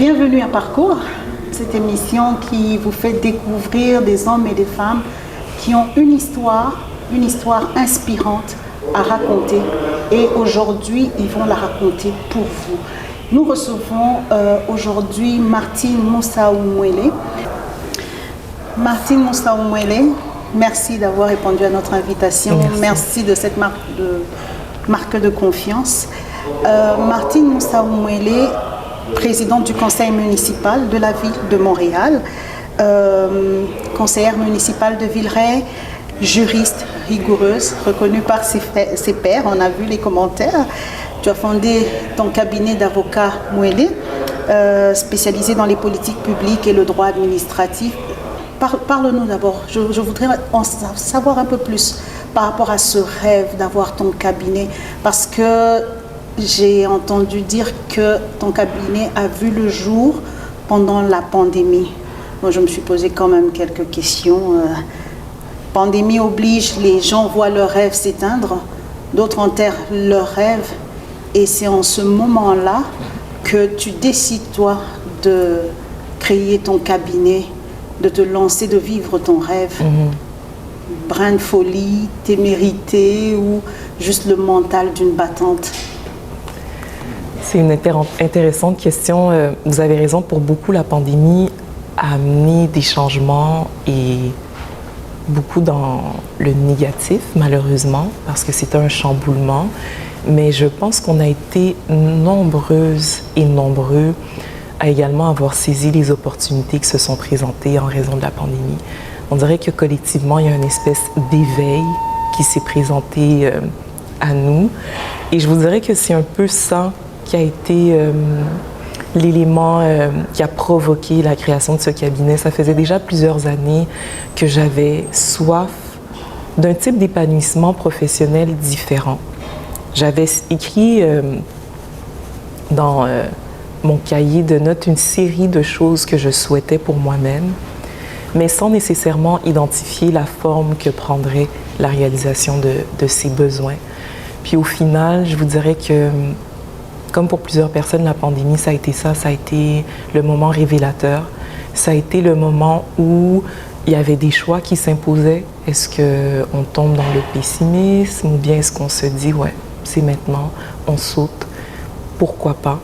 Bienvenue à Parcours, cette émission qui vous fait découvrir des hommes et des femmes qui ont une histoire inspirante à raconter. Et aujourd'hui, ils vont la raconter pour vous. Nous recevons aujourd'hui Martine Moussaoumouele. Martine Moussaoumouele, merci d'avoir répondu à notre invitation. Merci de cette marque de confiance. Martine Moussaoumouele, présidente du conseil municipal de la ville de Montréal, conseillère municipale de Villeray, juriste rigoureuse, reconnue par ses pairs, on a vu les commentaires. Tu as fondé ton cabinet d'avocat Mouele, spécialisé dans les politiques publiques et le droit administratif. Parle-nous d'abord, je voudrais en savoir un peu plus par rapport à ce rêve d'avoir ton cabinet, parce que j'ai entendu dire que ton cabinet a vu le jour pendant la pandémie. Moi, je me suis posé quand même quelques questions. Pandémie oblige, les gens voient leurs rêves s'éteindre, d'autres enterrent leurs rêves. Et c'est en ce moment-là que tu décides, toi, de créer ton cabinet, de te lancer, de vivre ton rêve. Brin de folie, témérité ou juste le mental d'une battante? C'est une intéressante question. Vous avez raison, pour beaucoup, la pandémie a amené des changements et beaucoup dans le négatif, malheureusement, parce que c'est un chamboulement. Mais je pense qu'on a été nombreuses et nombreux à également avoir saisi les opportunités qui se sont présentées en raison de la pandémie. On dirait que collectivement, il y a une espèce d'éveil qui s'est présenté à nous. Et je vous dirais que c'est un peu ça qui a été l'élément qui a provoqué la création de ce cabinet. Ça faisait déjà plusieurs années que j'avais soif d'un type d'épanouissement professionnel différent. J'avais écrit dans mon cahier de notes une série de choses que je souhaitais pour moi-même, mais sans nécessairement identifier la forme que prendrait la réalisation de ces besoins. Puis au final, je vous dirais que, comme pour plusieurs personnes, la pandémie, ça a été ça a été le moment révélateur. Ça a été le moment où il y avait des choix qui s'imposaient. Est-ce qu'on tombe dans le pessimisme ou bien est-ce qu'on se dit, ouais, c'est maintenant, on saute, pourquoi pas?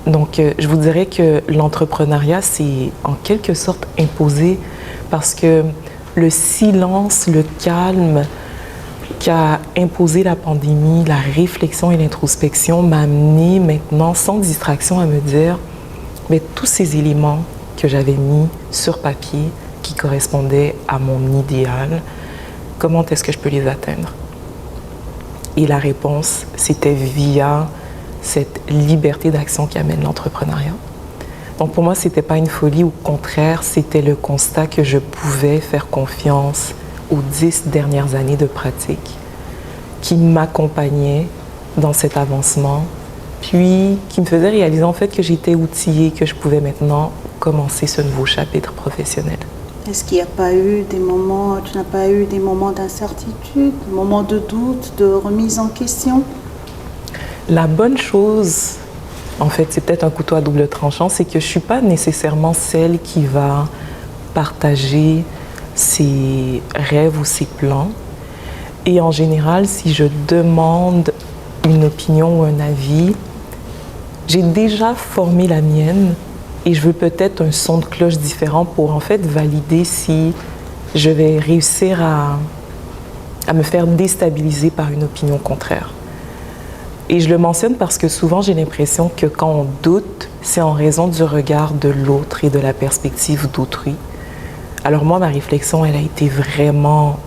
Donc, je vous dirais que l'entrepreneuriat, c'est en quelque sorte imposé parce que le silence, le calme qu'a imposé la pandémie, la réflexion et l'introspection m'a amené maintenant, sans distraction, à me dire, mais tous ces éléments que j'avais mis sur papier, qui correspondaient à mon idéal, comment est-ce que je peux les atteindre? Et la réponse, c'était via cette liberté d'action qu'amène l'entrepreneuriat. Donc pour moi, ce n'était pas une folie, au contraire, c'était le constat que je pouvais faire confiance aux 10 dernières années de pratique qui m'accompagnaient dans cet avancement, puis qui me faisait réaliser en fait que j'étais outillée, que je pouvais maintenant commencer ce nouveau chapitre professionnel. Est-ce qu'il n'y a pas eu des moments, tu n'as pas eu des moments d'incertitude, des moments de doute, de remise en question? La bonne chose, en fait, c'est peut-être un couteau à double tranchant, c'est que je ne suis pas nécessairement celle qui va partager ses rêves ou ses plans. Et en général, si je demande une opinion ou un avis, j'ai déjà formé la mienne et je veux peut-être un son de cloche différent pour en fait valider si je vais réussir à me faire déstabiliser par une opinion contraire. Et je le mentionne parce que souvent j'ai l'impression que quand on doute, c'est en raison du regard de l'autre et de la perspective d'autrui. Alors moi, ma réflexion, elle a été vraiment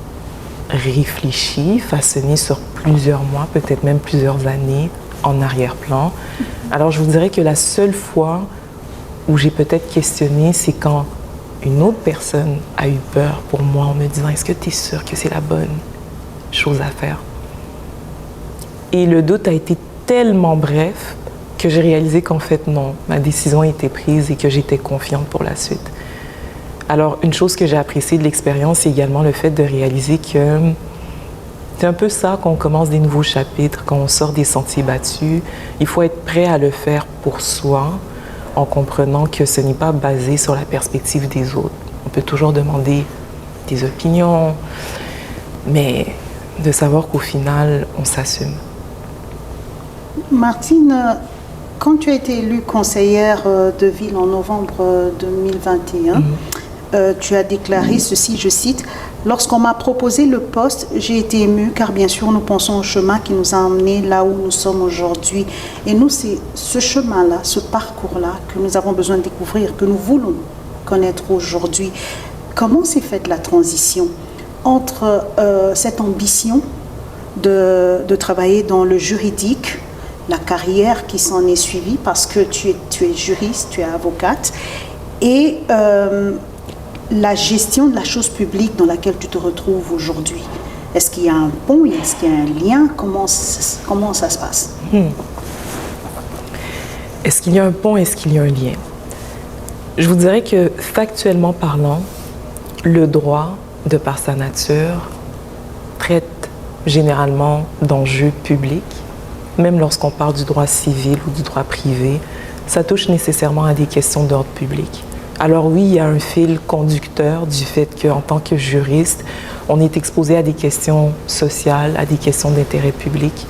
réfléchie, façonnée sur plusieurs mois, peut-être même plusieurs années en arrière-plan. Alors je vous dirais que la seule fois où j'ai peut-être questionné, c'est quand une autre personne a eu peur pour moi en me disant « Est-ce que tu es sûre que c'est la bonne chose à faire ?» Et le doute a été tellement bref que j'ai réalisé qu'en fait non, ma décision a été prise et que j'étais confiante pour la suite. Alors, une chose que j'ai appréciée de l'expérience, c'est également le fait de réaliser que c'est un peu ça qu'on commence des nouveaux chapitres, quand on sort des sentiers battus. Il faut être prêt à le faire pour soi, en comprenant que ce n'est pas basé sur la perspective des autres. On peut toujours demander des opinions, mais de savoir qu'au final, on s'assume. Martine, quand tu as été élue conseillère de ville en novembre 2021, tu as déclaré ceci, je cite, « Lorsqu'on m'a proposé le poste, j'ai été émue car bien sûr nous pensons au chemin qui nous a emmenés là où nous sommes aujourd'hui. » Et nous, c'est ce chemin-là, ce parcours-là que nous avons besoin de découvrir, que nous voulons connaître aujourd'hui. Comment s'est faite la transition entre cette ambition de travailler dans le juridique, la carrière qui s'en est suivie parce que tu es juriste, tu es avocate, et la gestion de la chose publique dans laquelle tu te retrouves aujourd'hui? Est-ce qu'il y a un pont? Est-ce qu'il y a un lien? Comment ça se passe? Est-ce qu'il y a un pont? Est-ce qu'il y a un lien? Je vous dirais que, factuellement parlant, le droit, de par sa nature, traite généralement d'enjeux publics. Même lorsqu'on parle du droit civil ou du droit privé, ça touche nécessairement à des questions d'ordre public. Alors oui, il y a un fil conducteur du fait qu'en tant que juriste, on est exposé à des questions sociales, à des questions d'intérêt public.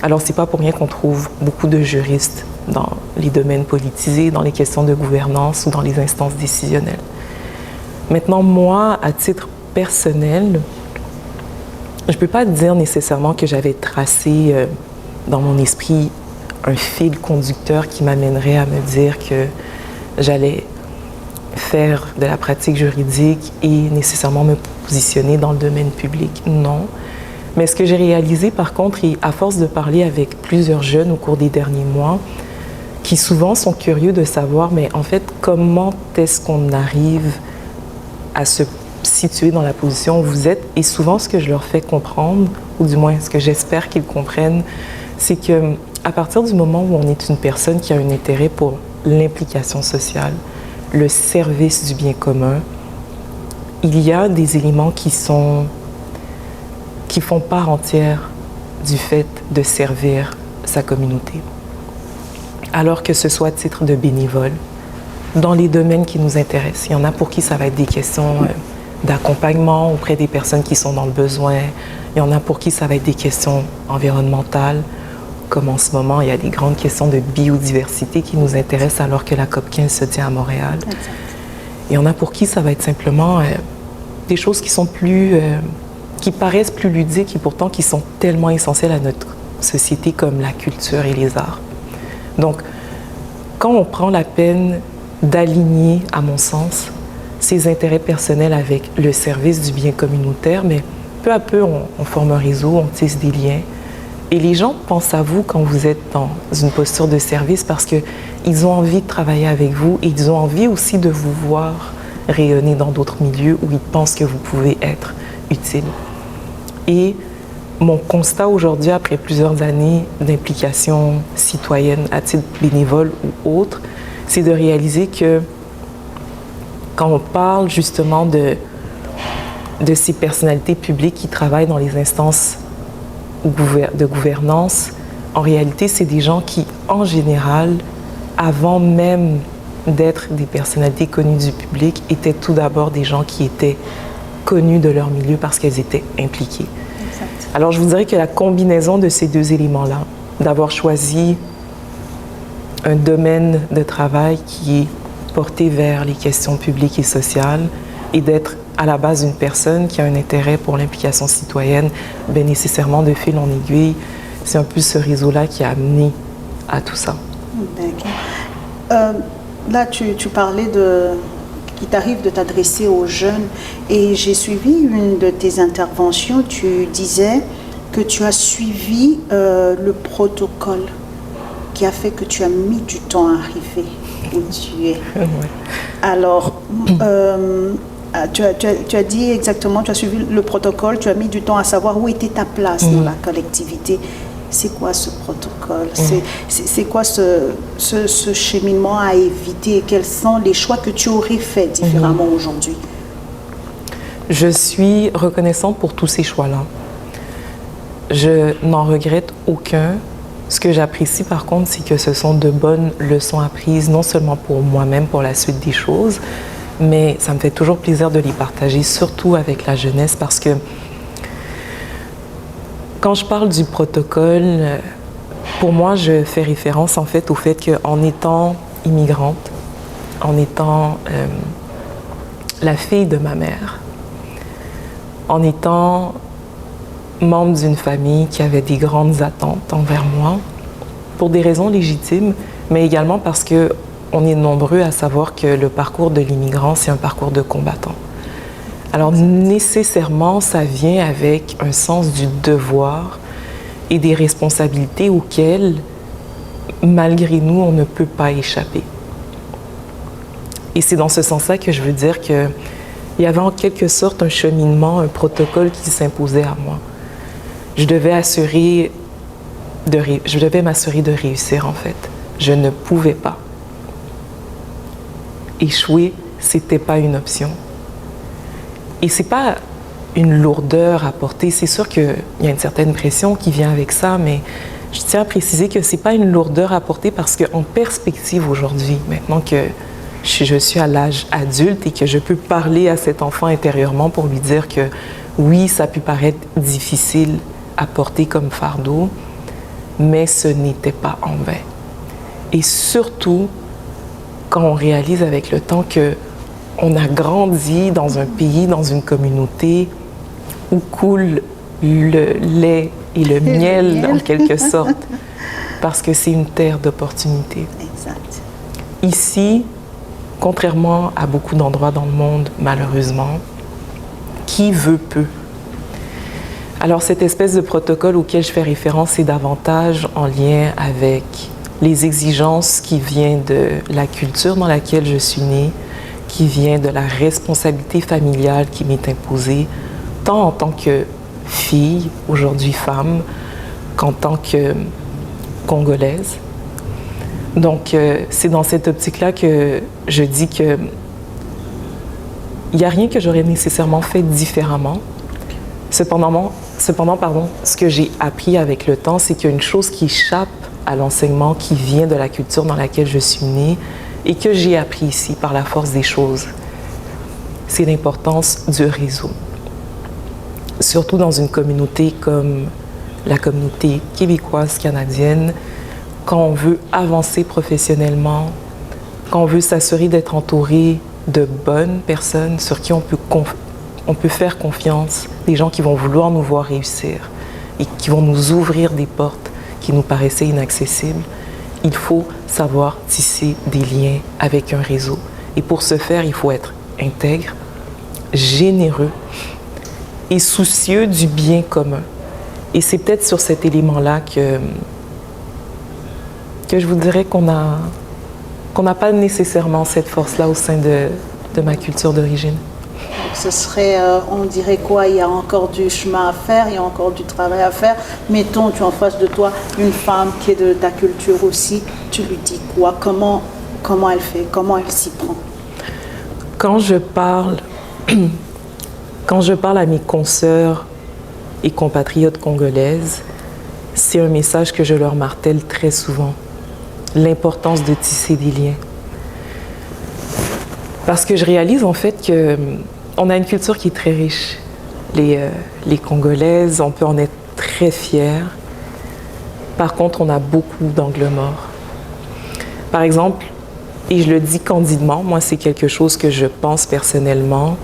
Alors c'est pas pour rien qu'on trouve beaucoup de juristes dans les domaines politisés, dans les questions de gouvernance ou dans les instances décisionnelles. Maintenant, moi, à titre personnel, je ne peux pas dire nécessairement que j'avais tracé dans mon esprit un fil conducteur qui m'amènerait à me dire que j'allais faire de la pratique juridique et nécessairement me positionner dans le domaine public. Non. Mais ce que j'ai réalisé, par contre, et à force de parler avec plusieurs jeunes au cours des derniers mois, qui souvent sont curieux de savoir, mais en fait, comment est-ce qu'on arrive à se situer dans la position où vous êtes? Et souvent, ce que je leur fais comprendre, ou du moins ce que j'espère qu'ils comprennent, c'est qu'à partir du moment où on est une personne qui a un intérêt pour l'implication sociale, le service du bien commun, il y a des éléments qui font part entière du fait de servir sa communauté. Alors que ce soit à titre de bénévole, dans les domaines qui nous intéressent. Il y en a pour qui ça va être des questions d'accompagnement auprès des personnes qui sont dans le besoin. Il y en a pour qui ça va être des questions environnementales, comme en ce moment, il y a des grandes questions de biodiversité qui nous intéressent alors que la COP15 se tient à Montréal. Exact. Il y en a pour qui ça va être simplement des choses qui sont qui paraissent plus ludiques et pourtant qui sont tellement essentielles à notre société comme la culture et les arts. Donc, quand on prend la peine d'aligner, à mon sens, ses intérêts personnels avec le service du bien communautaire, mais peu à peu, on forme un réseau, on tisse des liens. Et les gens pensent à vous quand vous êtes dans une posture de service parce qu'ils ont envie de travailler avec vous et ils ont envie aussi de vous voir rayonner dans d'autres milieux où ils pensent que vous pouvez être utile. Et mon constat aujourd'hui, après plusieurs années d'implication citoyenne à titre bénévole ou autre, c'est de réaliser que quand on parle justement de ces personnalités publiques qui travaillent dans les instances de gouvernance, en réalité, c'est des gens qui, en général, avant même d'être des personnalités connues du public, étaient tout d'abord des gens qui étaient connus de leur milieu parce qu'elles étaient impliquées. Exact. Alors, je vous dirais que la combinaison de ces deux éléments-là, d'avoir choisi un domaine de travail qui est porté vers les questions publiques et sociales et d'être à la base une personne qui a un intérêt pour l'implication citoyenne, bien nécessairement de fil en aiguille, c'est un peu ce réseau-là qui a amené à tout ça. D'accord. Là, tu parlais qu'il t'arrive de t'adresser aux jeunes et j'ai suivi une de tes interventions, tu disais que tu as suivi le protocole qui a fait que tu as mis du temps à arriver où tu es. Ouais. Alors, tu as dit exactement, tu as suivi le protocole, tu as mis du temps à savoir où était ta place dans la collectivité. C'est quoi ce protocole? C'est quoi ce cheminement à éviter? Quels sont les choix que tu aurais faits différemment aujourd'hui? Je suis reconnaissante pour tous ces choix-là. Je n'en regrette aucun Ce que j'apprécie par contre, c'est que ce sont de bonnes leçons apprises, non seulement pour moi-même, pour la suite des choses, mais ça me fait toujours plaisir de les partager, surtout avec la jeunesse, parce que quand je parle du protocole, pour moi, je fais référence en fait au fait qu'en étant immigrante, en étant la fille de ma mère, en étant membre d'une famille qui avait des grandes attentes envers moi, pour des raisons légitimes, mais également parce qu'on est nombreux à savoir que le parcours de l'immigrant, c'est un parcours de combattant. Alors nécessairement, ça vient avec un sens du devoir et des responsabilités auxquelles, malgré nous, on ne peut pas échapper. Et c'est dans ce sens-là que je veux dire qu'il y avait en quelque sorte un cheminement, un protocole qui s'imposait à moi. Je devais m'assurer de réussir, en fait. Je ne pouvais pas. Échouer, c'était pas une option. Et c'est pas une lourdeur à porter. C'est sûr qu'il y a une certaine pression qui vient avec ça, mais je tiens à préciser que c'est pas une lourdeur à porter parce qu'en perspective aujourd'hui, maintenant que je suis à l'âge adulte et que je peux parler à cet enfant intérieurement pour lui dire que oui, ça a pu paraître difficile à porter comme fardeau, mais ce n'était pas en vain. Et surtout, quand on réalise avec le temps qu'on a grandi dans un pays, dans une communauté où coule le lait et le miel, en quelque sorte, parce que c'est une terre d'opportunités. Exact. Ici, contrairement à beaucoup d'endroits dans le monde, malheureusement, qui veut peut. Alors, cette espèce de protocole auquel je fais référence est davantage en lien avec les exigences qui viennent de la culture dans laquelle je suis née, qui vient de la responsabilité familiale qui m'est imposée, tant en tant que fille, aujourd'hui femme, qu'en tant que Congolaise. Donc, c'est dans cette optique-là que je dis que il n'y a rien que j'aurais nécessairement fait différemment. Cependant, ce que j'ai appris avec le temps, c'est qu'il y a une chose qui échappe à l'enseignement qui vient de la culture dans laquelle je suis née et que j'ai appris ici par la force des choses. C'est l'importance du réseau. Surtout dans une communauté comme la communauté québécoise, canadienne, quand on veut avancer professionnellement, quand on veut s'assurer d'être entouré de bonnes personnes sur qui on peut faire confiance, des gens qui vont vouloir nous voir réussir et qui vont nous ouvrir des portes qui nous paraissaient inaccessibles, il faut savoir tisser des liens avec un réseau. Et pour ce faire, il faut être intègre, généreux et soucieux du bien commun. Et c'est peut-être sur cet élément-là que je vous dirais qu'on n'a pas nécessairement cette force-là au sein de ma culture d'origine. Ce serait, on dirait quoi? Il y a encore du chemin à faire, il y a encore du travail à faire. Mettons, tu as en face de toi une femme qui est de ta culture aussi. Tu lui dis quoi? Comment elle fait? Comment elle s'y prend? Quand je parle à mes consoeurs et compatriotes congolaises, c'est un message que je leur martèle très souvent. L'importance de tisser des liens. Parce que je réalise en fait qu'on a une culture qui est très riche. Les Congolaises, on peut en être très fiers. Par contre, on a beaucoup d'angles morts. Par exemple, et je le dis candidement, moi c'est quelque chose que je pense personnellement,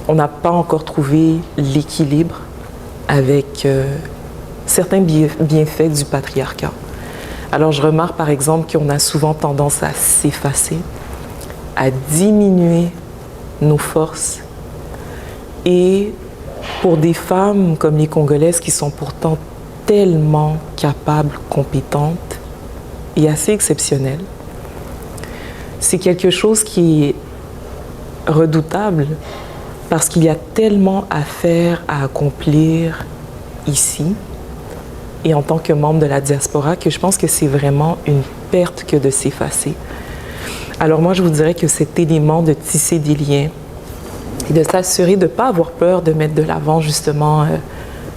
on n'a pas encore trouvé l'équilibre avec certains bienfaits du patriarcat. Alors je remarque par exemple qu'on a souvent tendance à s'effacer, à diminuer nos forces. Et pour des femmes comme les Congolaises qui sont pourtant tellement capables, compétentes et assez exceptionnelles, c'est quelque chose qui est redoutable parce qu'il y a tellement à faire, à accomplir ici et en tant que membre de la diaspora que je pense que c'est vraiment une perte que de s'effacer. Alors moi, je vous dirais que cet élément de tisser des liens et de s'assurer de ne pas avoir peur de mettre de l'avant justement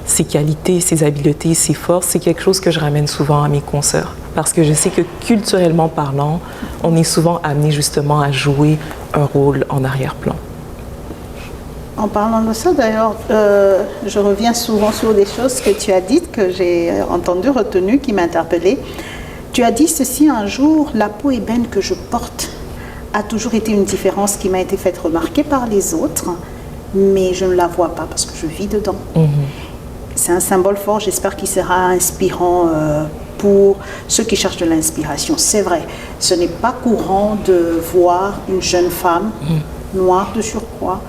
ses qualités, ses habiletés, ses forces, c'est quelque chose que je ramène souvent à mes consoeurs. Parce que je sais que culturellement parlant, on est souvent amené justement à jouer un rôle en arrière-plan. En parlant de ça, d'ailleurs, je reviens souvent sur des choses que tu as dites, que j'ai entendues, retenues, qui m'interpellaient. Tu as dit ceci un jour: la peau ébène que je porte a toujours été une différence qui m'a été faite remarquer par les autres, mais je ne la vois pas parce que je vis dedans. C'est un symbole fort, j'espère qu'il sera inspirant pour ceux qui cherchent de l'inspiration. C'est vrai, ce n'est pas courant de voir une jeune femme noire de surcroît,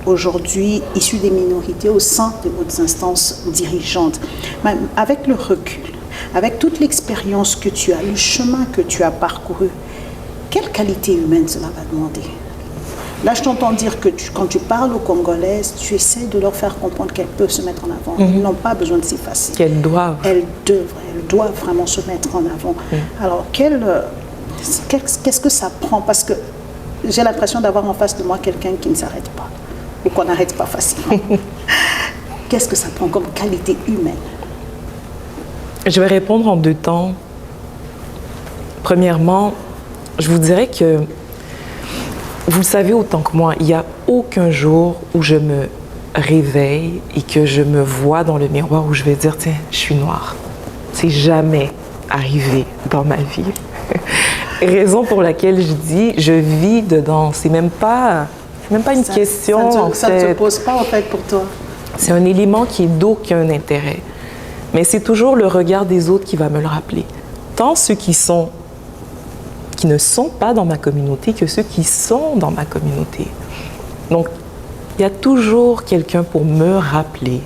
aujourd'hui issue des minorités au sein de hautes instances dirigeantes. Même avec le recul, avec toute l'expérience que tu as, le chemin que tu as parcouru, quelle qualité humaine cela va demander? Là, je t'entends dire que quand tu parles aux Congolaises, tu essaies de leur faire comprendre qu'elles peuvent se mettre en avant. Elles n'ont pas besoin de s'effacer. Qu'elles doivent. Elles doivent vraiment se mettre en avant. Alors, qu'est-ce que ça prend? Parce que j'ai l'impression d'avoir en face de moi quelqu'un qui ne s'arrête pas, ou qu'on n'arrête pas facilement. Qu'est-ce que ça prend comme qualité humaine? Je vais répondre en 2 temps. Premièrement, je vous dirais que, vous le savez autant que moi, il n'y a aucun jour où je me réveille et que je me vois dans le miroir où je vais dire, tiens, je suis noire. C'est jamais arrivé dans ma vie. Raison pour laquelle je dis, je vis dedans. C'est même pas une question. Ça ne se pose pas en fait pour toi. C'est un élément qui est d'aucun intérêt. Mais c'est toujours le regard des autres qui va me le rappeler. Tant ceux qui ne sont pas dans ma communauté que ceux qui sont dans ma communauté. Donc, il y a toujours quelqu'un pour me rappeler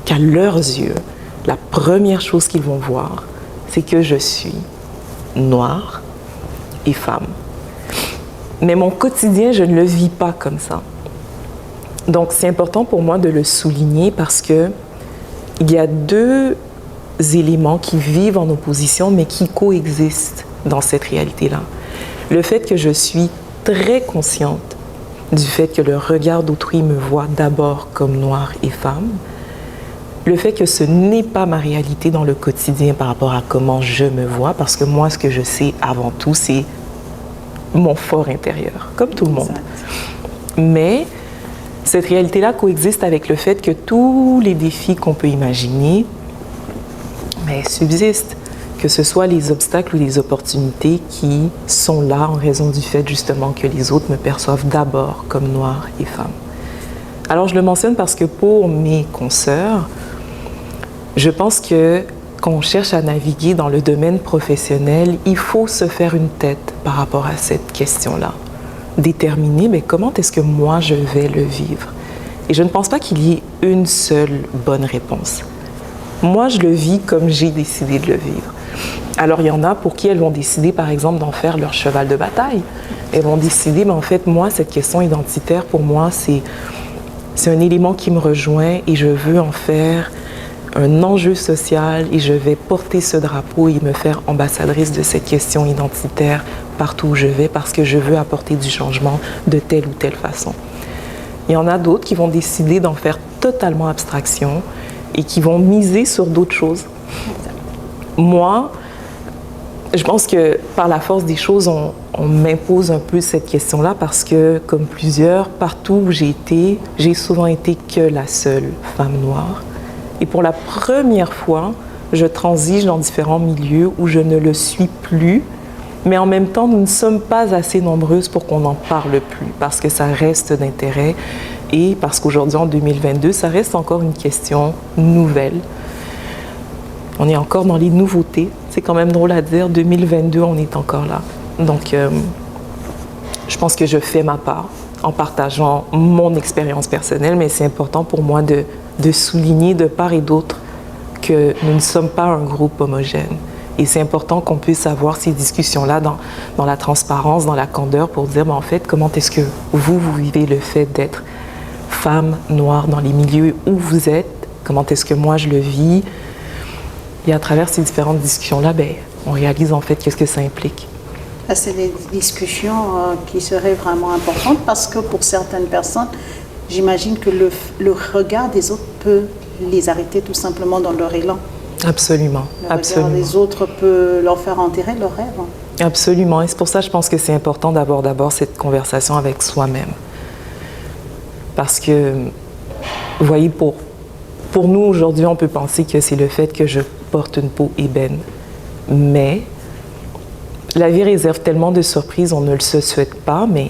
qu'à leurs yeux, la première chose qu'ils vont voir, c'est que je suis noire et femme. Mais mon quotidien, je ne le vis pas comme ça. Donc, c'est important pour moi de le souligner parce que il y a 2 éléments qui vivent en opposition, mais qui coexistent dans cette réalité-là. Le fait que je suis très consciente du fait que le regard d'autrui me voit d'abord comme noire et femme, le fait que ce n'est pas ma réalité dans le quotidien par rapport à comment je me vois, parce que moi, ce que je sais avant tout, c'est mon fort intérieur, comme tout le monde. Mais cette réalité-là coexiste avec le fait que tous les défis qu'on peut imaginer subsistent, que ce soit les obstacles ou les opportunités qui sont là en raison du fait justement que les autres me perçoivent d'abord comme noire et femme. Alors je le mentionne parce que pour mes consoeurs, je pense que quand on cherche à naviguer dans le domaine professionnel, il faut se faire une tête par rapport à cette question-là. Déterminer comment est-ce que moi je vais le vivre. Et je ne pense pas qu'il y ait une seule bonne réponse. Moi, je le vis comme j'ai décidé de le vivre. Alors, il y en a pour qui elles vont décider, par exemple, d'en faire leur cheval de bataille. Elles vont décider, mais en fait, moi, cette question identitaire, pour moi, c'est un élément qui me rejoint et je veux en faire un enjeu social et je vais porter ce drapeau et me faire ambassadrice de cette question identitaire partout où je vais parce que je veux apporter du changement de telle ou telle façon. Il y en a d'autres qui vont décider d'en faire totalement abstraction et qui vont miser sur d'autres choses. Moi, je pense que par la force des choses, on m'impose un peu cette question-là parce que, comme plusieurs, partout où j'ai été, j'ai souvent été que la seule femme noire. Et pour la première fois, je transige dans différents milieux où je ne le suis plus, mais en même temps, nous ne sommes pas assez nombreuses pour qu'on n'en parle plus, parce que ça reste d'intérêt et parce qu'aujourd'hui, en 2022, ça reste encore une question nouvelle. On est encore dans les nouveautés. C'est quand même drôle à dire. 2022, on est encore là. Donc, je pense que je fais ma part en partageant mon expérience personnelle, mais c'est important pour moi de souligner de part et d'autre que nous ne sommes pas un groupe homogène. Et c'est important qu'on puisse avoir ces discussions-là dans la transparence, dans la candeur, pour dire, en fait, comment est-ce que vous vivez le fait d'être femme noire dans les milieux où vous êtes, comment est-ce que moi je le vis. Et à travers ces différentes discussions-là, on réalise en fait qu'est-ce que ça implique. C'est des discussions qui seraient vraiment importantes parce que pour certaines personnes, j'imagine que le regard des autres peut les arrêter tout simplement dans leur élan. Absolument, Le absolument. regard des autres peut leur faire enterrer leurs rêves. Absolument. Et c'est pour ça que je pense que c'est important d'avoir d'abord cette conversation avec soi-même. Parce que, vous voyez, pour nous aujourd'hui, on peut penser que c'est le fait que je porte une peau ébène. Mais la vie réserve tellement de surprises, on ne le se souhaite pas, mais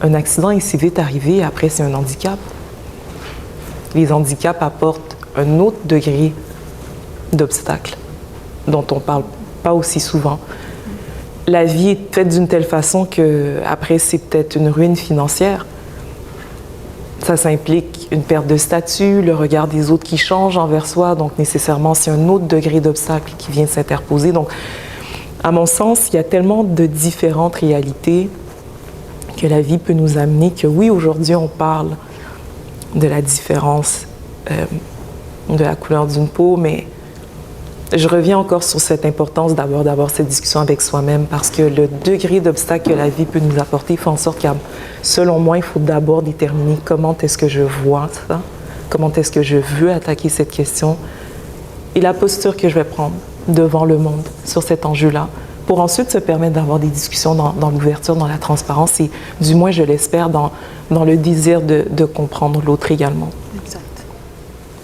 un accident est si vite arrivé, et après c'est un handicap. Les handicaps apportent un autre degré d'obstacle dont on ne parle pas aussi souvent. La vie est faite d'une telle façon qu'après, c'est peut-être une ruine financière. Ça implique une perte de statut, le regard des autres qui change envers soi, donc nécessairement, c'est un autre degré d'obstacle qui vient s'interposer. Donc, à mon sens, il y a tellement de différentes réalités que la vie peut nous amener que oui, aujourd'hui, on parle de la différence de la couleur d'une peau, mais je reviens encore sur cette importance d'abord d'avoir cette discussion avec soi-même parce que le degré d'obstacle que la vie peut nous apporter fait en sorte que, selon moi, il faut d'abord déterminer comment est-ce que je vois ça, comment est-ce que je veux attaquer cette question et la posture que je vais prendre devant le monde sur cet enjeu-là pour ensuite se permettre d'avoir des discussions dans l'ouverture, dans la transparence et, du moins, je l'espère, dans le désir de comprendre l'autre également. Exact.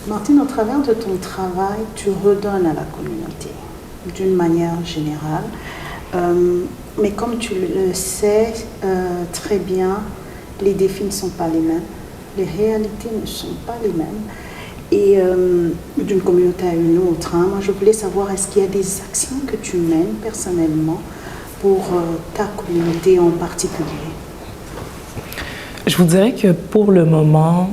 Martine, au travers de ton travail, tu redonnes à la communauté d'une manière générale. Mais comme tu le sais très bien, les défis ne sont pas les mêmes, les réalités ne sont pas les mêmes. Et d'une communauté à une autre, moi je voulais savoir, est-ce qu'il y a des actions que tu mènes personnellement pour ta communauté en particulier? Je vous dirais que pour le moment,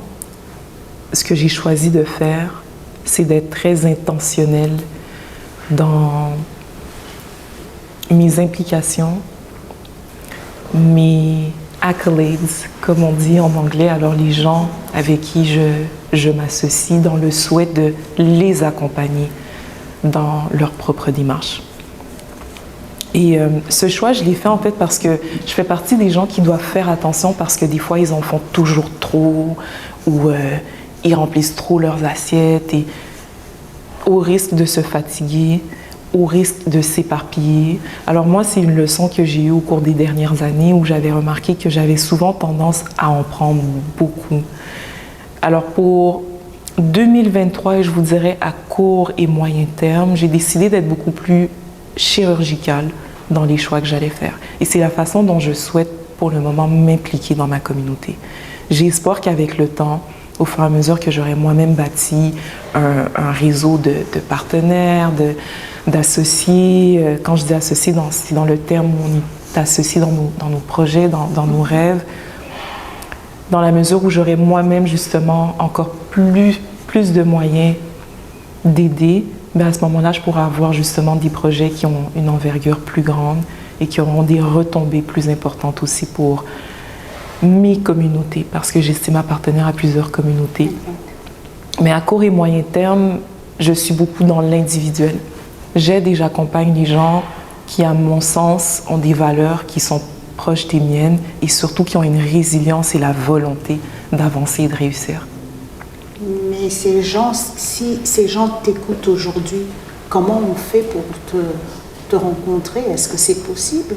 ce que j'ai choisi de faire, c'est d'être très intentionnelle dans mes implications, mes accolades, comme on dit en anglais, alors les gens avec qui je m'associe dans le souhait de les accompagner dans leur propre démarche. Et ce choix, je l'ai fait en fait parce que je fais partie des gens qui doivent faire attention parce que des fois, ils en font toujours trop ou ils remplissent trop leurs assiettes et au risque de se fatiguer, au risque de s'éparpiller. Alors moi, c'est une leçon que j'ai eue au cours des dernières années où j'avais remarqué que j'avais souvent tendance à en prendre beaucoup. Alors pour 2023, et je vous dirais à court et moyen terme, j'ai décidé d'être beaucoup plus chirurgicale dans les choix que j'allais faire. Et c'est la façon dont je souhaite pour le moment m'impliquer dans ma communauté. J'ai espoir qu'avec le temps, au fur et à mesure que j'aurai moi-même bâti un réseau de partenaires, d'associés, quand je dis associés, c'est dans le terme où on est associé dans nos projets, dans nos rêves, dans la mesure où j'aurai moi-même justement encore plus de moyens d'aider, mais à ce moment-là, je pourrai avoir justement des projets qui ont une envergure plus grande et qui auront des retombées plus importantes aussi pour mes communautés, parce que j'estime appartenir à plusieurs communautés. Mais à court et moyen terme, je suis beaucoup dans l'individuel. J'aide et j'accompagne les gens qui, à mon sens, ont des valeurs qui sont proches des miennes et surtout qui ont une résilience et la volonté d'avancer et de réussir. Mais ces gens, si ces gens t'écoutent aujourd'hui, comment on fait pour te rencontrer? Est-ce que c'est possible?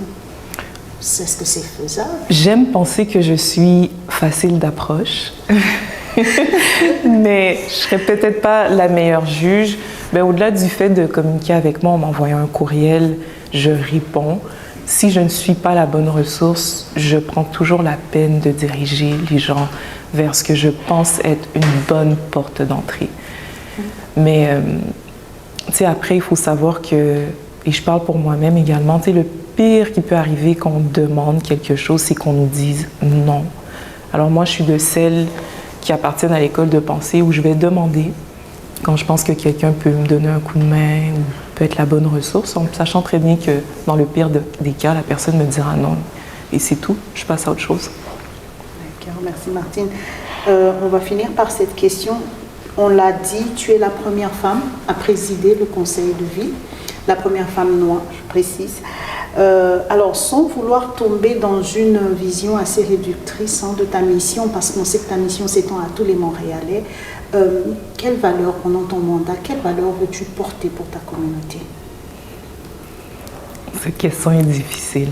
Est-ce que c'est faisable? J'aime penser que je suis facile d'approche, mais je serais peut-être pas la meilleure juge. Mais au-delà du fait de communiquer avec moi en m'envoyant un courriel, je réponds. Si je ne suis pas la bonne ressource, je prends toujours la peine de diriger les gens vers ce que je pense être une bonne porte d'entrée. Mais, tu sais, après, il faut savoir que, et je parle pour moi-même également, tu sais, le pire qui peut arriver quand on demande quelque chose, c'est qu'on nous dise non. Alors moi, je suis de celles qui appartiennent à l'école de pensée où je vais demander quand je pense que quelqu'un peut me donner un coup de main ou peut être la bonne ressource, en sachant très bien que dans le pire des cas, la personne me dira non. Et c'est tout, je passe à autre chose. D'accord, merci Martine. On va finir par cette question. On l'a dit, tu es la première femme à présider le conseil de ville, la première femme noire, je précise. Alors, sans vouloir tomber dans une vision assez réductrice de ta mission, parce qu'on sait que ta mission s'étend à tous les Montréalais, quelle valeur, pendant ton mandat, quelle valeur veux-tu porter pour ta communauté? Cette question est difficile,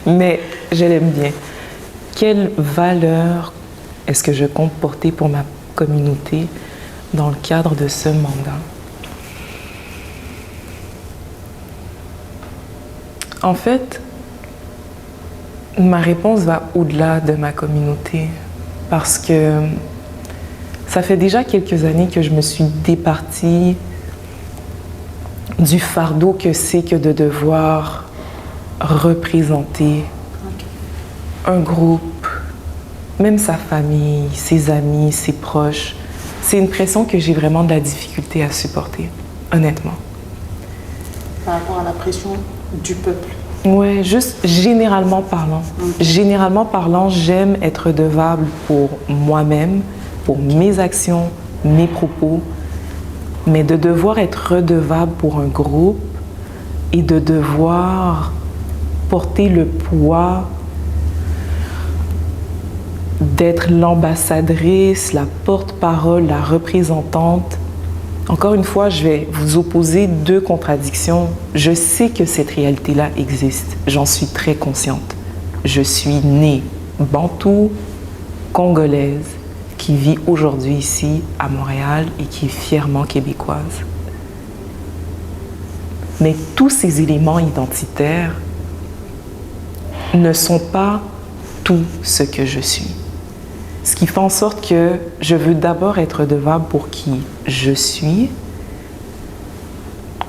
mais je l'aime bien. Quelle valeur est-ce que je compte porter pour ma communauté dans le cadre de ce mandat? En fait, ma réponse va au-delà de ma communauté parce que ça fait déjà quelques années que je me suis départie du fardeau que c'est que de devoir représenter un groupe, même sa famille, ses amis, ses proches. C'est une pression que j'ai vraiment de la difficulté à supporter, honnêtement. Par rapport à la pression du peuple? Ouais, juste généralement parlant. Généralement parlant, j'aime être redevable pour moi-même, pour mes actions, mes propos, mais de devoir être redevable pour un groupe et de devoir porter le poids d'être l'ambassadrice, la porte-parole, la représentante. Encore une fois, je vais vous opposer deux contradictions. Je sais que cette réalité-là existe. J'en suis très consciente. Je suis née bantoue, congolaise, qui vit aujourd'hui ici à Montréal et qui est fièrement québécoise. Mais tous ces éléments identitaires ne sont pas tout ce que je suis. Ce qui fait en sorte que je veux d'abord être redevable pour qui je suis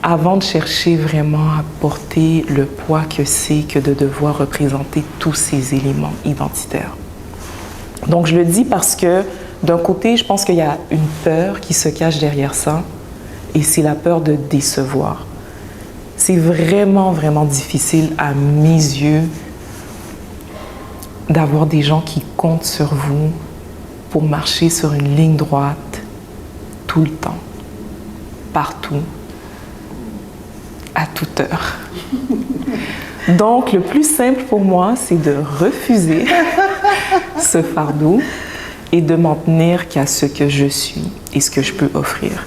avant de chercher vraiment à porter le poids que c'est que de devoir représenter tous ces éléments identitaires. Donc je le dis parce que d'un côté, je pense qu'il y a une peur qui se cache derrière ça et c'est la peur de décevoir. C'est vraiment, vraiment difficile à mes yeux d'avoir des gens qui comptent sur vous pour marcher sur une ligne droite tout le temps, partout, à toute heure. Donc, le plus simple pour moi, c'est de refuser ce fardeau et de m'en tenir qu'à ce que je suis et ce que je peux offrir.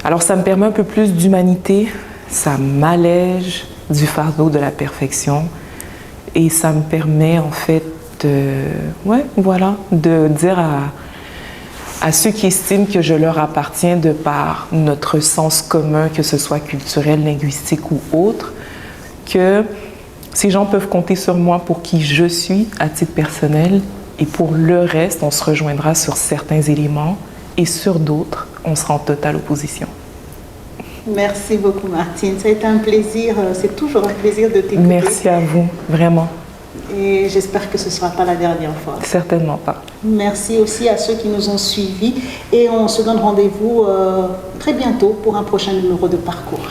Alors, ça me permet un peu plus d'humanité, ça m'allège du fardeau de la perfection et ça me permet en fait de dire à ceux qui estiment que je leur appartiens de par notre sens commun, que ce soit culturel, linguistique ou autre, que ces gens peuvent compter sur moi pour qui je suis à titre personnel et pour le reste, on se rejoindra sur certains éléments et sur d'autres, on sera en totale opposition. Merci beaucoup, Martine. Ça a été un plaisir. C'est toujours un plaisir de t'écouter. Merci à vous, vraiment. Et j'espère que ce ne sera pas la dernière fois. Certainement pas. Merci aussi à ceux qui nous ont suivis. Et on se donne rendez-vous très bientôt pour un prochain numéro de Parcours.